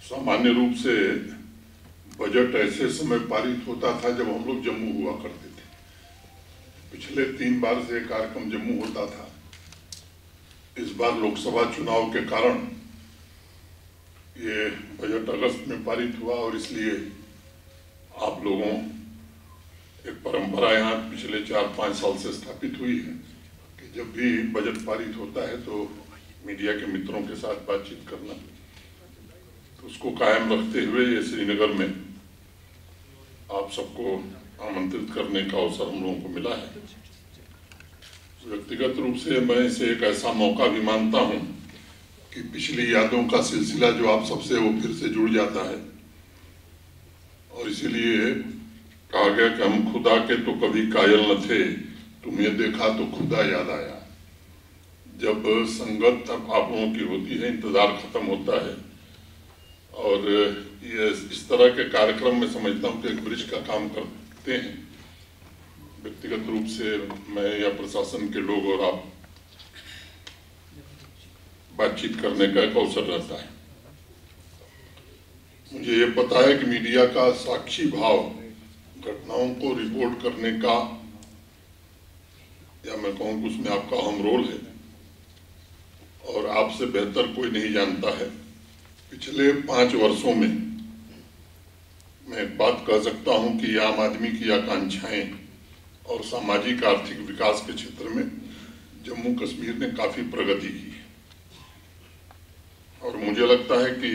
सामान्य रूप से बजट ऐसे समय पारित होता था जब हम लोग जम्मू हुआ करते थे। पिछले 3 बार से कार्यक्रम जम्मू होता था। इस बार लोकसभा चुनाव के कारण ये बजट अगस्त में पारित हुआ और इसलिए आप लोगों एक परंपरा यहाँ पिछले 4-5 साल से स्थापित हुई है कि जब भी बजट पारित होता है तो मीडिया के मित्रों के साथ बातचीत करना, तो उसको कायम रखते हुए ये श्रीनगर में आप सबको आमंत्रित करने का अवसर हम लोगों को मिला है। व्यक्तिगत रूप से मैं इसे एक ऐसा मौका भी मानता हूँ कि पिछली यादों का सिलसिला जो आप सबसे वो फिर से जुड़ जाता है और इसीलिए कहा गया कि हम खुदा के तो कभी कायल न थे, तुम्हें देखा तो खुदा याद आया। जब संगत आप लोगों की होती है, इंतजार खत्म होता है और ये इस तरह के कार्यक्रम में समझता हूँ कि एक ब्रिज का काम करते हैं। व्यक्तिगत रूप से मैं या प्रशासन के लोग और आप बातचीत करने का एक अवसर रहता है। मुझे ये पता है कि मीडिया का साक्षी भाव घटनाओं को रिपोर्ट करने का, या मैं कहूँ कि उसमें आपका अहम रोल है और आपसे बेहतर कोई नहीं जानता है। पिछले 5 वर्षों में मैं एक बात कह सकता हूँ कि आम आदमी की आकांक्षाएं और सामाजिक आर्थिक विकास के क्षेत्र में जम्मू कश्मीर ने काफी प्रगति की है और मुझे लगता है कि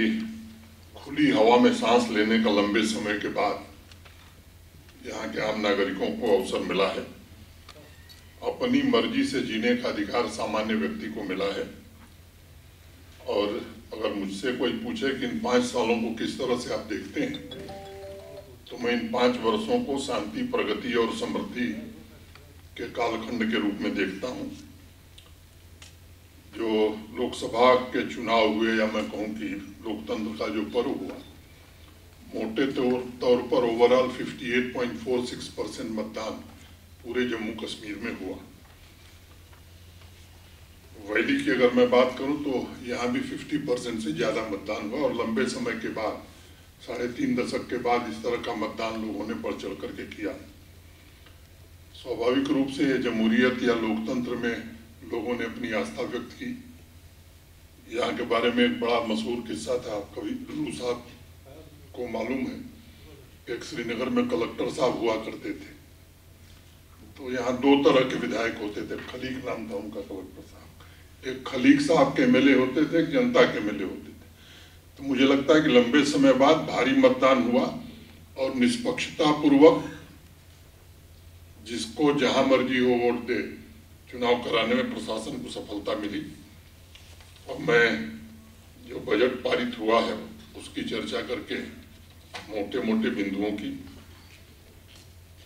खुली हवा में सांस लेने का लंबे समय के बाद यहाँ के आम नागरिकों को अवसर मिला है। अपनी मर्जी से जीने का अधिकार सामान्य व्यक्ति को मिला है और अगर मुझसे कोई पूछे कि इन 5 सालों को किस तरह से आप देखते हैं, तो मैं इन 5 वर्षों को शांति, प्रगति और समृद्धि के कालखंड के रूप में देखता हूँ। जो लोकसभा के चुनाव हुए, या मैं कहूँ कि लोकतंत्र का जो पर्व हुआ, मोटे तौर पर ओवरऑल 58.46% मतदान पूरे जम्मू कश्मीर में हुआ। वैली की अगर मैं बात करूं तो यहाँ भी 50% से ज़्यादा मतदान हुआ और लंबे समय के बाद 3.5 दशक के बाद इस तरह का मतदान लोगों ने बढ़ चढ़ करके किया। स्वाभाविक रूप से जमहूरियत या लोकतंत्र में लोगों ने अपनी आस्था व्यक्त की। यहाँ के बारे में एक बड़ा मशहूर किस्सा था, कभी लल्लू साहब को मालूम है, एक श्रीनगर में कलेक्टर साहब हुआ करते थे। तो यहाँ 2 तरह के विधायक होते थे, खलीक नाम था उनका कलेक्टर साहब। एक खलीक साहब के एमएलए होते थे, एक जनता के एमएलए होते थे। तो मुझे लगता है कि लंबे समय बाद भारी मतदान हुआ और निष्पक्षता पूर्वक जिसको जहां मर्जी हो वोट दे चुनाव कराने में प्रशासन को सफलता मिली। और मैं जो बजट पारित हुआ है उसकी चर्चा करके मोटे मोटे बिंदुओं की,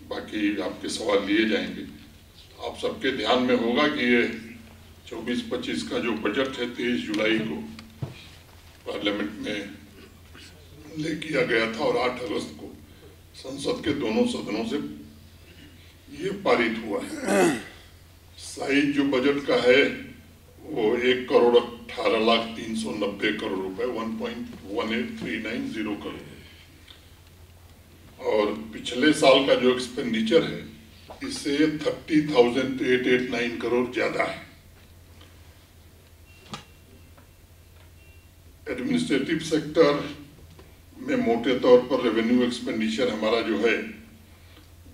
बाकी आपके सवाल लिए जाएंगे। आप सबके ध्यान में होगा कि ये 24-25 का जो बजट है 23 जुलाई को पार्लियामेंट में ले किया गया था और 8 अगस्त को संसद के दोनों सदनों से ये पारित हुआ है। साइज जो बजट का है वो 1,18,390 करोड़ रुपए, 1.18390 करोड़। और पिछले साल का जो एक्सपेंडिचर है इससे 30,889 करोड़ ज्यादा है। एडमिनिस्ट्रेटिव सेक्टर में मोटे तौर पर रेवेन्यू एक्सपेंडिचर हमारा जो है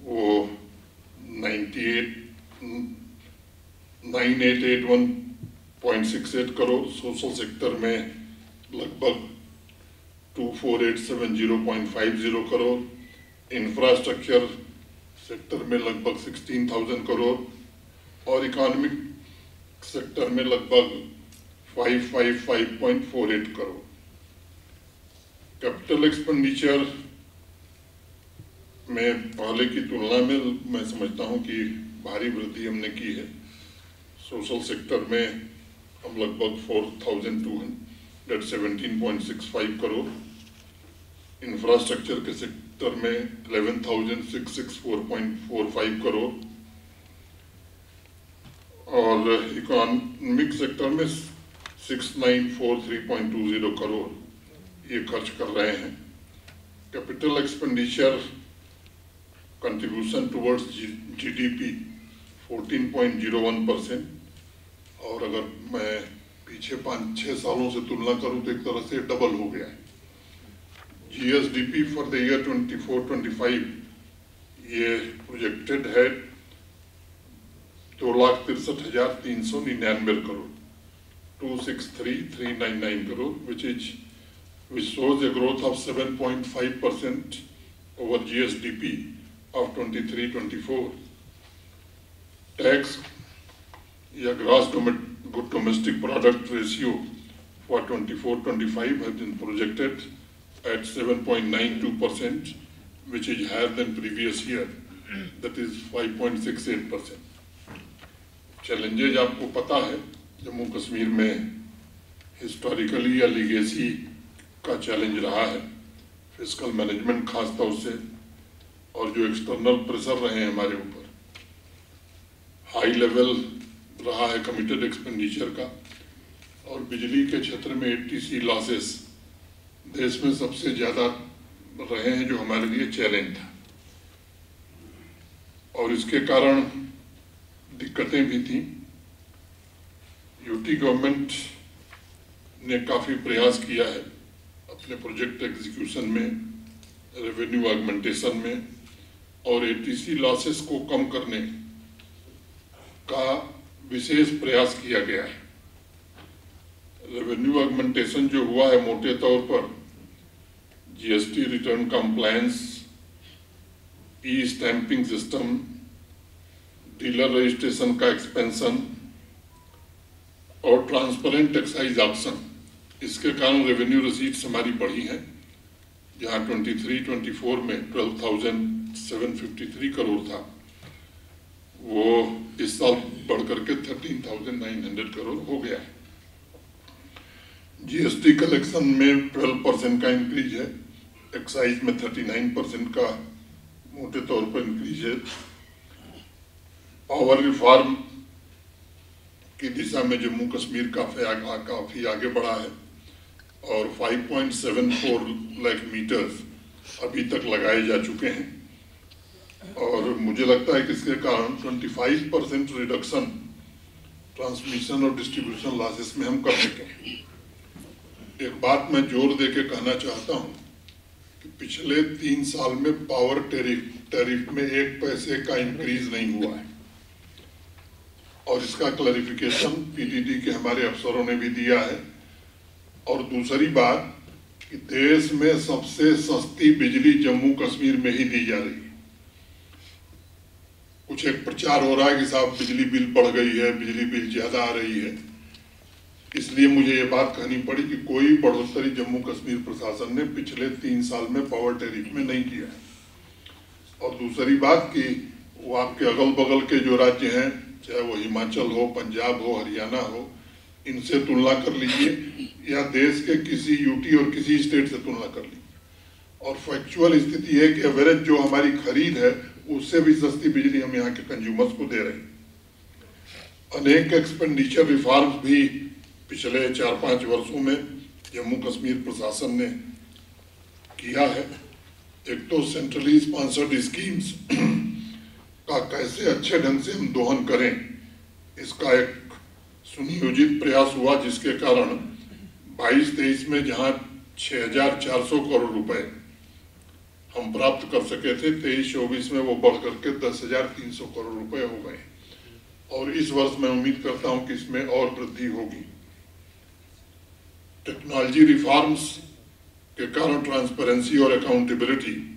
वो 9881.68 करोड़, सोशल सेक्टर में लगभग 24,870.50 करोड़, इंफ्रास्ट्रक्चर सेक्टर में लगभग 16,000 करोड़ और इकोनॉमिक सेक्टर में लगभग 555.48 करोड़। कैपिटल एक्सपेंडिचर में पहले की तुलना में मैं समझता हूं कि भारी वृद्धि हमने की है। सोशल सेक्टर में हम लगभग 4,217.65 करोड़, इंफ्रास्ट्रक्चर के सेक्टर में 11,664.45 करोड़ और इकोनॉमिक सेक्टर में 6,943.20 करोड़ ये खर्च कर रहे हैं। Capital expenditure contribution towards GDP 14.01%, और अगर मैं पीछे 5-6 सालों से तुलना करूं तो एक तरह से डबल हो गया है। जीएसडीपी फॉर द ईयर 24-25 ये प्रोजेक्टेड है 2,63,399 crore, 263,399 crore, which shows a growth of 7.5% over GSDP of 23-24. Tax या gross domestic product ratio for 24-25 has been projected at 7.92%, which is higher than previous year, that is 5.68%. Challenges आपको पता है, जम्मू कश्मीर में historically या legacy का challenge रहा है, फिस्कल मैनेजमेंट खास तौर से, और जो एक्सटर्नल प्रेशर रहे हैं हमारे ऊपर, हाई लेवल रहा है कमिटेड एक्सपेंडिचर का, और बिजली के क्षेत्र में एटीसी लॉसेस देश में सबसे ज़्यादा रहे हैं, जो हमारे लिए चैलेंज था, और इसके कारण दिक्कतें भी थी। यूटी गवर्नमेंट ने काफ़ी प्रयास किया है अपने प्रोजेक्ट एग्जीक्यूशन में, रेवेन्यू ऑगमेंटेशन में, और एटीसी लॉसेस को कम करने का विशेष प्रयास किया गया है। रेवेन्यू ऑगमेंटेशन जो हुआ है मोटे तौर पर जीएसटी रिटर्न कंप्लायंस, ई स्टैंपिंग सिस्टम, डीलर रजिस्ट्रेशन का एक्सपेंशन और ट्रांसपेरेंट एक्साइज ऑप्शन, इसके कारण रेवेन्यू रिसीट्स हमारी बढ़ी हैं, जहां 23-24 में 12,753 करोड़ था, वो इस साल बढ़ करके 13,900 करोड़ हो गया है। जीएसटी कलेक्शन में 12% का इंक्रीज है, एक्साइज में 39% का मोटे तौर पर इंक्रीज है। पावर रिफॉर्म की दिशा में जम्मू कश्मीर काफ़ी आगे बढ़ा है, और 5.74 लाख मीटर्स अभी तक लगाए जा चुके हैं, और मुझे लगता है कि इसके कारण 25% रिडक्शन ट्रांसमिशन और डिस्ट्रीब्यूशन लॉसेस में हम कर सकें। एक बात मैं जोर दे के कहना चाहता हूं कि पिछले 3 साल में पावर टैरिफ में 1 पैसे का इंक्रीज नहीं हुआ है, और इसका क्लैरिफिकेशन पीडीडी के हमारे अफसरों ने भी दिया है। और दूसरी बात कि देश में सबसे सस्ती बिजली जम्मू कश्मीर में ही दी जा रही है। कुछ एक प्रचार हो रहा है कि साहब बिजली बिल बढ़ गई है, बिजली बिल ज्यादा आ रही है, इसलिए मुझे ये बात कहनी पड़ी कि कोई बढ़ोतरी जम्मू कश्मीर प्रशासन ने पिछले 3 साल में पावर टैरिफ में नहीं किया है। और दूसरी बात कि वो आपके अगल बगल के जो राज्य हैं, चाहे वो हिमाचल हो, पंजाब हो, हरियाणा हो, इनसे तुलना कर लीजिए, या देश के किसी यूटी और किसी स्टेट से तुलना कर लीजिए, और फैक्चुअल स्थिति है कि एवरेज जो हमारी खरीद है उससे भी सस्ती बिजली हम यहाँ के कंज्यूमर्स को दे रहे हैं। अनेक एक्सपेंडिचर रिफॉर्म्स भी पिछले 4-5 वर्षों में जम्मू कश्मीर प्रशासन ने किया है। एक तो सेंट्रली स्पॉन्सर्ड स्कीम्स का कैसे अच्छे ढंग से हम दोहन करें, इसका एक सुनियोजित प्रयास हुआ, जिसके कारण 22-23 में जहां 6,400 करोड़ रुपए हम प्राप्त कर सके थे, 23-24 में वो बढ़ करके 10,300 करोड़ रुपए हो गए, और इस वर्ष मैं उम्मीद करता हूं कि इसमें और वृद्धि होगी। टेक्नोलॉजी रिफॉर्म्स के कारण ट्रांसपेरेंसी और अकाउंटेबिलिटी,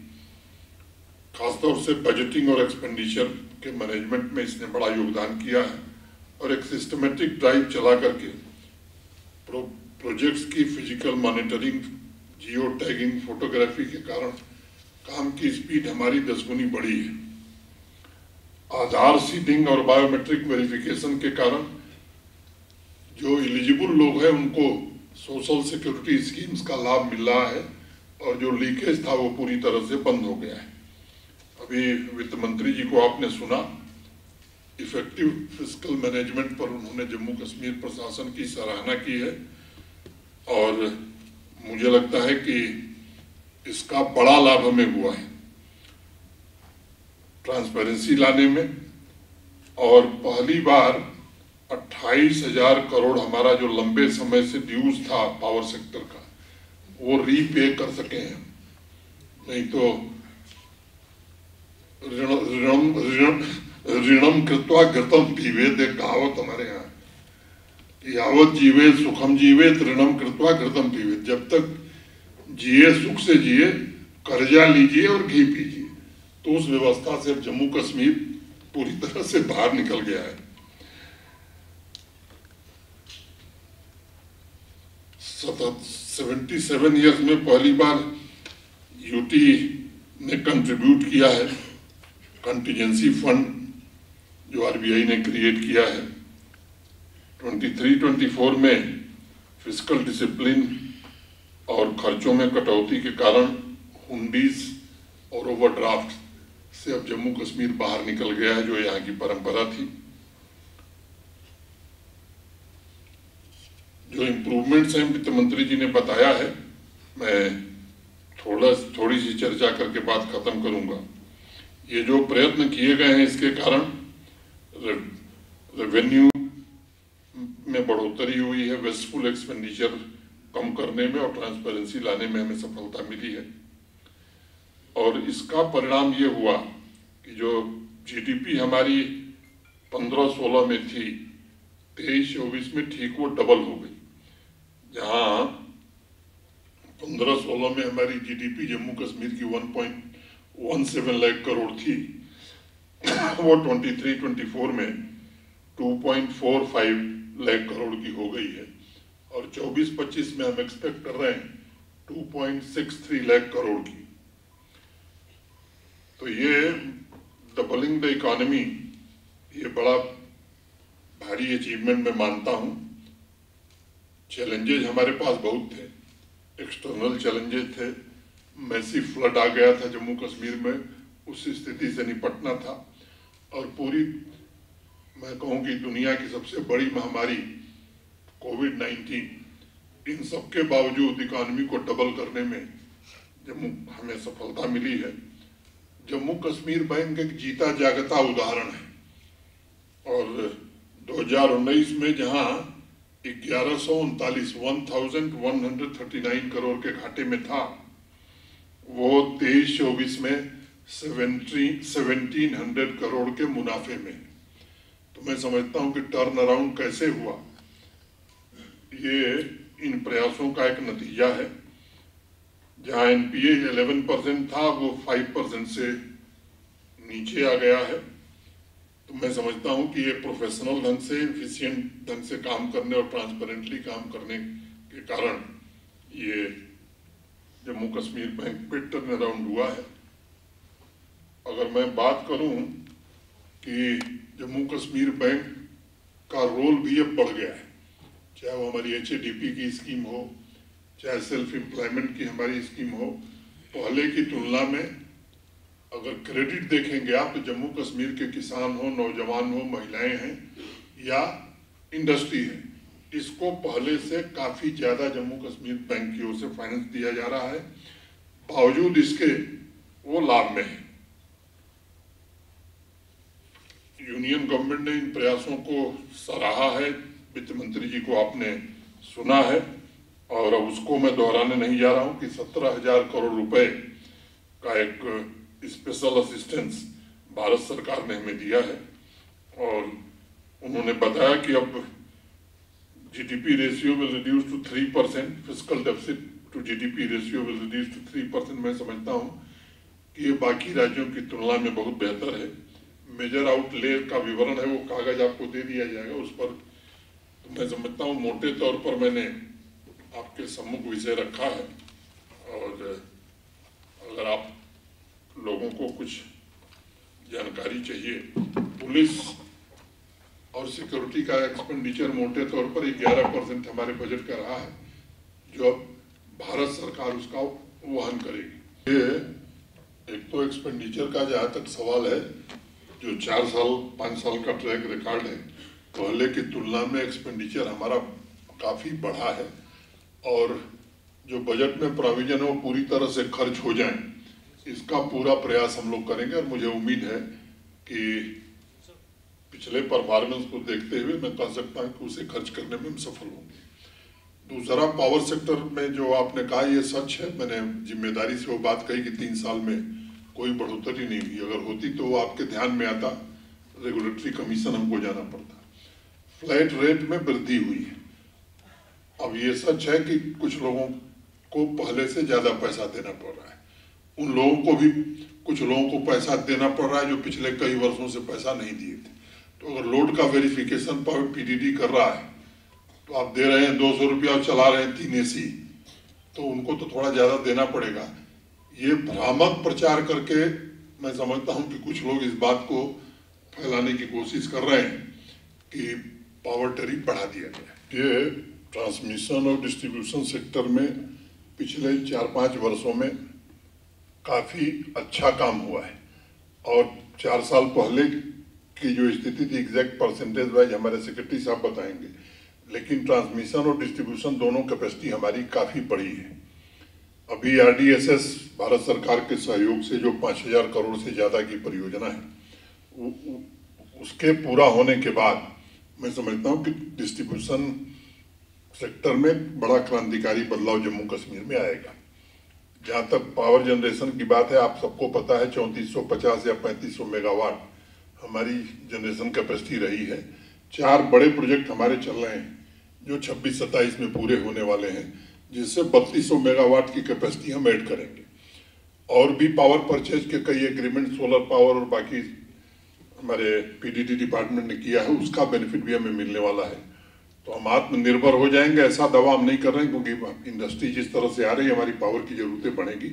खासतौर से बजटिंग और एक्सपेंडिचर के मैनेजमेंट में इसने बड़ा योगदान किया है, और एक सिस्टमेटिक ड्राइव चला करके प्रोजेक्ट्स की physical monitoring, geo tagging, photography के कारण काम की स्पीड हमारी 10 गुनी बढ़ी है। आधार सीडिंग और बायोमेट्रिक वेरिफिकेशन के कारण जो एलिजिबल लोग हैं उनको सोशल सिक्योरिटी स्कीम्स का लाभ मिल रहा है, और जो लीकेज था वो पूरी तरह से बंद हो गया है। अभी वित्त मंत्री जी को आपने सुना, इफेक्टिव फिस्कल मैनेजमेंट पर उन्होंने जम्मू कश्मीर प्रशासन की सराहना की है, और मुझे लगता है कि इसका बड़ा लाभ हमें हुआ है ट्रांसपेरेंसी लाने में, और पहली बार 28,000 करोड़ हमारा जो लंबे समय से ड्यूज था पावर सेक्टर का, वो रीपे कर सके हैं। नहीं तो ऋणम कृत्वा घृतम पीवेत, एक कहावत हमारे यहाँ, यावत जीवे सुखम जीवे ऋणम कृत्वा घृतम पीवेत, जब तक जिए सुख से जिए, कर्जा लीजिए और घी पीजिए। तो उस व्यवस्था से अब जम्मू कश्मीर पूरी तरह से बाहर निकल गया है। 77 ईयर्स में पहली बार यूटी ने कंट्रीब्यूट किया है कंटीजेंसी फंड जो आरबीआई ने क्रिएट किया है। 23-24 में फिस्कल डिसिप्लिन और खर्चों में कटौती के कारण हुंडीज और ओवरड्राफ्ट से अब जम्मू कश्मीर बाहर निकल गया है, जो यहाँ की परंपरा थी। जो इम्प्रूवमेंट्स हैं वित्त मंत्री जी ने बताया है, मैं थोड़ी सी चर्चा करके बात खत्म करूंगा। ये जो प्रयत्न किए गए हैं, इसके कारण रेवेन्यू में बढ़ोतरी हुई है, वेस्टफुल एक्सपेंडिचर कम करने में और ट्रांसपेरेंसी लाने में हमें सफलता मिली है। और इसका परिणाम ये हुआ कि जो जीडीपी हमारी 15-16 में थी, 23-24 में ठीक वो डबल हो गई। जहां 15-16 में हमारी जीडीपी जम्मू कश्मीर की 1.17 लाख करोड़ थी, वो 23-24 में 2.45 लाख करोड़ की हो गई है। और 24-25 में हम एक्सपेक्ट कर रहे हैं 2.63 लाख करोड़ की। तो ये डबलिंग द इकोनॉमी, ये बड़ा भारी अचीवमेंट मैं मानता हूं। चैलेंजेस हमारे पास बहुत थे, एक्सटर्नल चैलेंजेस थे, मैसिव फ्लड आ गया था जम्मू कश्मीर में, उस स्थिति से निपटना था। और पूरी मैं कहूँ कि दुनिया की सबसे बड़ी महामारी कोविड-19, इन सब के बावजूद इकोनॉमी को डबल करने में हमें सफलता मिली है। जम्मू कश्मीर बैंक एक जीता जागता उदाहरण है। और 2019 में जहां 1139 करोड़ के घाटे में था, वो 23-24 में 1700 करोड़ के मुनाफे में। तो मैं समझता हूं कि टर्न अराउंड कैसे हुआ, ये इन प्रयासों का एक नतीजा है। जहां एनपीए 11% था, वो 5% से नीचे आ गया है। तो मैं समझता हूं कि ये प्रोफेशनल ढंग से, एफिशिएंट ढंग से काम करने और ट्रांसपेरेंटली काम करने के कारण ये जम्मू कश्मीर बैंक पे टर्न अराउंड हुआ है। अगर मैं बात करूं कि जम्मू कश्मीर बैंक का रोल भी अब बढ़ गया है, चाहे वो हमारी HADP की स्कीम हो, चाहे सेल्फ एम्प्लॉयमेंट की हमारी स्कीम हो, पहले की तुलना में अगर क्रेडिट देखेंगे आप, तो जम्मू कश्मीर के किसान हो, नौजवान हो, महिलाएं हैं या इंडस्ट्री है, इसको पहले से काफी ज्यादा जम्मू कश्मीर बैंक की ओर से फाइनेंस दिया जा रहा है। बावजूद इसके वो लाभ में है। यूनियन गवर्नमेंट ने इन प्रयासों को सराहा है, वित्त मंत्री जी को आपने सुना है, और अब उसको मैं दोहराने नहीं जा रहा हूं कि 17,000 करोड़ रुपए का एक स्पेशल असिस्टेंस भारत सरकार ने हमें दिया है। और उन्होंने बताया कि अब GDP ratio will reduce to 3%, fiscal deficit to GDP ratio will reduce to 3%। मैं समझता हूं कि ये बाकी राज्यों की तुलना में बहुत बेहतर है। मेजर आउटले का विवरण है, वो कागज आपको दे दिया जाएगा उस पर। तो मैं समझता हूँ मोटे तौर पर मैंने आपके सम्मुख विषय रखा है। और अगर आप लोगों को कुछ जानकारी चाहिए, पुलिस और सिक्योरिटी का एक्सपेंडिचर मोटे तौर पर 11% हमारे बजट का रहा है, जो अब भारत सरकार उसका वहन करेगी। ये एक तो एक्सपेंडिचर का जहाँ तक सवाल है, जो 4-5 साल का ट्रैक रिकॉर्ड है, पहले की तुलना में एक्सपेंडिचर हमारा काफ़ी बढ़ा है। और जो बजट में प्रोविजन है वो पूरी तरह से खर्च हो जाए, इसका पूरा प्रयास हम लोग करेंगे। और मुझे उम्मीद है कि पिछले परफॉर्मेंस को देखते हुए मैं कह सकता हूं कि उसे खर्च करने में हम सफल होंगे। दूसरा, पावर सेक्टर में जो आपने कहा ये सच है, मैंने जिम्मेदारी से वो बात कही कि 3 साल में कोई बढ़ोतरी नहीं हुई। अगर होती तो वो आपके ध्यान में आता, रेगुलेटरी कमीशन हमको जाना पड़ता। फ्लैट रेट में वृद्धि हुई है। अब ये सच है कि कुछ लोगों को पहले से ज्यादा पैसा देना पड़ रहा है, उन लोगों को भी कुछ लोगों को पैसा देना पड़ रहा है जो पिछले कई वर्षों से पैसा नहीं दिए थे। तो अगर लोड का वेरिफिकेशन पीडीडी कर रहा है तो आप दे रहे हैं 200 रुपया और चला रहे हैं 3 AC, तो उनको तो थोड़ा ज्यादा देना पड़ेगा। ये भ्रामक प्रचार करके मैं समझता हूं कि कुछ लोग इस बात को फैलाने की कोशिश कर रहे हैं कि पावर टैरिफ बढ़ा दिया गया। ये ट्रांसमिशन और डिस्ट्रीब्यूशन सेक्टर में पिछले 4-5 वर्षों में काफी अच्छा काम हुआ है, और 4 साल पहले की जो स्थिति थी एग्जैक्ट परसेंटेज वाइज हमारे सेक्रेटरी साहब बताएंगे, लेकिन ट्रांसमिशन और डिस्ट्रीब्यूशन दोनों कैपेसिटी हमारी काफी बड़ी है। अभी RDSS भारत सरकार के सहयोग से जो 5000 करोड़ से ज्यादा की परियोजना है, उसके पूरा होने के बाद मैं समझता हूं कि डिस्ट्रीब्यूशन सेक्टर में बड़ा क्रांतिकारी बदलाव जम्मू कश्मीर में आएगा। जहां तक पावर जनरेशन की बात है, आप सबको पता है 3450 या 3500 मेगावाट हमारी जनरेशन कैपेसिटी रही है। 4 बड़े प्रोजेक्ट हमारे चल रहे हैं जो 26-27 में पूरे होने वाले हैं, जिससे 3200 मेगावाट की कैपेसिटी हम ऐड करेंगे। और भी पावर परचेज के कई एग्रीमेंट सोलर पावर और बाकी हमारे PDD डिपार्टमेंट ने किया है, उसका बेनिफिट भी हमें मिलने वाला है। तो हम आत्मनिर्भर हो जाएंगे, ऐसा दावा हम नहीं कर रहे हैं, क्योंकि इंडस्ट्री जिस तरह से आ रही है हमारी पावर की जरूरतें बढ़ेगी,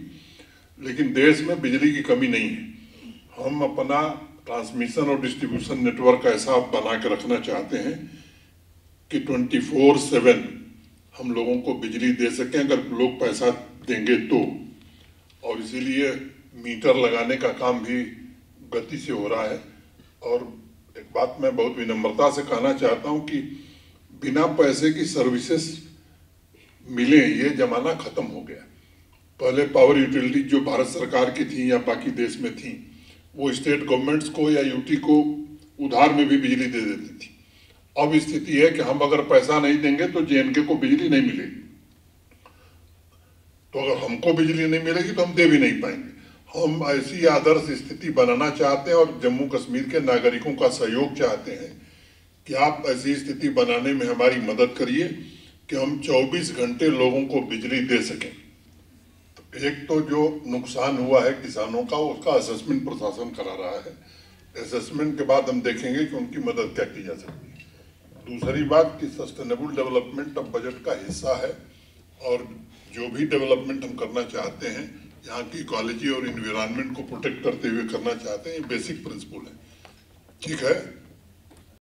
लेकिन देश में बिजली की कमी नहीं है। हम अपना ट्रांसमिशन और डिस्ट्रीब्यूशन नेटवर्क ऐसा बना के रखना चाहते हैं कि 24/7 हम लोगों को बिजली दे सकें, अगर लोग पैसा देंगे तो। और इसीलिए मीटर लगाने का काम भी गति से हो रहा है। और एक बात मैं बहुत विनम्रता से कहना चाहता हूं कि बिना पैसे की सर्विसेज मिले ये जमाना खत्म हो गया। पहले पावर यूटिलिटी जो भारत सरकार की थी या बाकी देश में थी, वो स्टेट गवर्नमेंट्स को या यूटी को उधार में भी बिजली दे देती थी। अब स्थिति है कि हम अगर पैसा नहीं देंगे तो JNK को बिजली नहीं मिलेगी। तो अगर हमको बिजली नहीं मिलेगी तो हम दे भी नहीं पाएंगे। हम ऐसी आदर्श स्थिति बनाना चाहते हैं और जम्मू कश्मीर के नागरिकों का सहयोग चाहते हैं कि आप ऐसी स्थिति बनाने में हमारी मदद करिए कि हम 24 घंटे लोगों को बिजली दे सकें। तो एक तो जो नुकसान हुआ है किसानों का, उसका असेसमेंट प्रशासन करा रहा है। असेसमेंट के बाद हम देखेंगे कि उनकी मदद क्या की जा सकती है। दूसरी बात कि सस्टेनेबल डेवलपमेंट अब बजट का हिस्सा है, और जो भी डेवलपमेंट हम करना चाहते हैं यहाँ की इकोलॉजी और इन्वायरमेंट को प्रोटेक्ट करते हुए करना चाहते हैं, ये बेसिक प्रिंसिपल है। ठीक है।